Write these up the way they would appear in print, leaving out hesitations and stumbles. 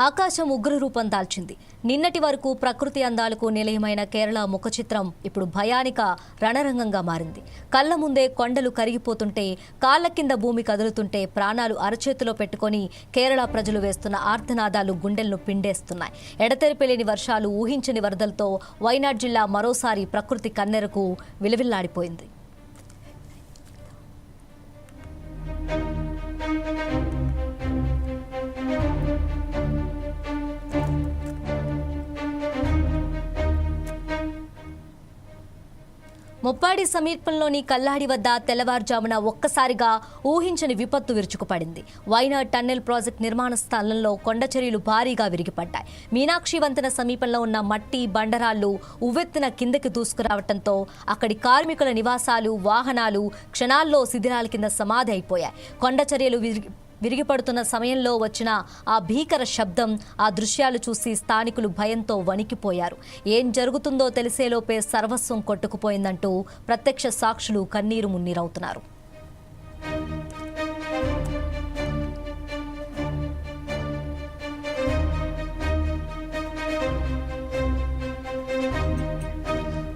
ఆకాశం ఉగ్రరూపం దాల్చింది. నిన్నటి వరకు ప్రకృతి అందాలకు నిలయమైన కేరళ ముఖ చిత్రం ఇప్పుడు భయానిక రణరంగంగా మారింది. కళ్ల ముందే కొండలు కరిగిపోతుంటే, కాళ్ల కింద భూమి కదులుతుంటే ప్రాణాలు అరచేతిలో పెట్టుకొని కేరళ ప్రజలు వేస్తున్న ఆర్తనాదాలు గుండెలను పిండేస్తున్నాయి. ఎడతెరిపిలేని వర్షాలు, ఊహించని వరదలతో వైనాడ్ జిల్లా మరోసారి ప్రకృతి కన్నెరకు విలవిల్లాడిపోయింది. ముప్పాడి సమీపంలోని కల్లాడి వద్ద తెల్లవారుజామున ఒక్కసారిగా ఊహించని విపత్తు విరుచుకుపడింది. వైనాడ్ టన్నెల్ ప్రాజెక్ట్ నిర్మాణ స్థలంలో కొండచర్యలు భారీగా విరిగిపడ్డాయి. మీనాక్షి వంతెన సమీపంలో ఉన్న మట్టి బండరాళ్లు ఉవ్వెత్తున కిందకి దూసుకురావడంతో అక్కడి కార్మికుల నివాసాలు, వాహనాలు క్షణాల్లో శిథిలాల కింద సమాధి అయిపోయాయి. కొండచర్యలు విరిగిపడుతున్న సమయంలో వచ్చిన ఆ భీకర శబ్దం, ఆ దృశ్యాలు చూసి స్థానికులు భయంతో వణికిపోయారు. ఏం జరుగుతుందో తెలిసేలోపే సర్వస్వం కొట్టుకుపోయిందంటూ ప్రత్యక్ష సాక్షులు కన్నీరు మున్నీరవుతున్నారు.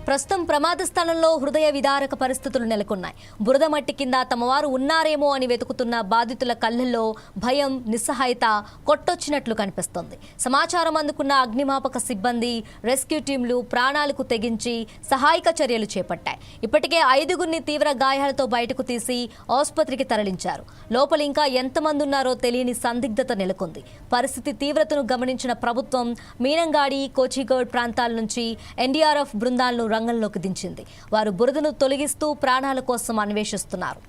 ప్రస్తుతం ప్రమాద స్థలంలో హృదయ విదారక పరిస్థితులు నెలకొన్నాయి. బురద మట్టి కింద తమవారు ఉన్నారేమో అని వెతుకుతున్న బాధితుల కళ్ళల్లో భయం, నిస్సహాయత కొట్టొచ్చినట్లు కనిపిస్తోంది. సమాచారం అందుకున్న అగ్నిమాపక సిబ్బంది, రెస్క్యూ టీంలు ప్రాణాలకు తెగించి సహాయక చర్యలు చేపట్టాయి. ఇప్పటికే 5గురిని తీవ్ర గాయాలతో బయటకు తీసి ఆసుపత్రికి తరలించారు. లోపల ఇంకా ఎంతమంది ఉన్నారో తెలియని సందిగ్ధత నెలకొంది. పరిస్థితి తీవ్రతను గమనించిన ప్రభుత్వం మీనంగాడి, కోచిగౌడ్ ప్రాంతాల నుంచి ఎన్డీఆర్ఎఫ్ బృందాలను రంగంలోకి దించింది. వారు బురదను తొలగిస్తూ ప్రాణాల కోసం అన్వేషిస్తున్నారు.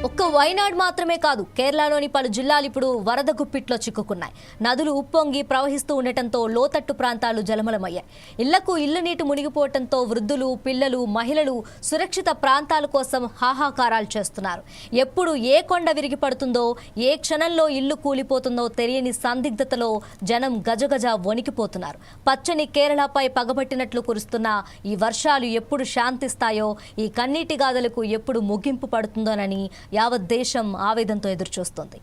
ఒక్క వైనాడ్ మాత్రమే కాదు, కేరళలోని పలు జిల్లాలు ఇప్పుడు వరద గుప్పిట్లో చిక్కుకున్నాయి. నదులు ఉప్పొంగి ప్రవహిస్తూ ఉండటంతో లోతట్టు ప్రాంతాలు జలమలమయ్యాయి. ఇళ్లకు ఇళ్ల నీటి మునిగిపోవడంతో వృద్ధులు, పిల్లలు, మహిళలు సురక్షిత ప్రాంతాల కోసం హాహాకారాలు చేస్తున్నారు. ఎప్పుడు ఏ కొండ విరిగి పడుతుందో, ఏ క్షణంలో ఇల్లు కూలిపోతుందో తెలియని సందిగ్ధతలో జనం గజగజ వణికిపోతున్నారు. పచ్చని కేరళపై పగబట్టినట్లు కురుస్తున్న ఈ వర్షాలు ఎప్పుడు శాంతిస్తాయో, ఈ కన్నీటి గాథలకు ఎప్పుడు ముగింపు పడుతుందోనని యావత్ దేశం ఆవేదనతో ఎదురుచూస్తోంది.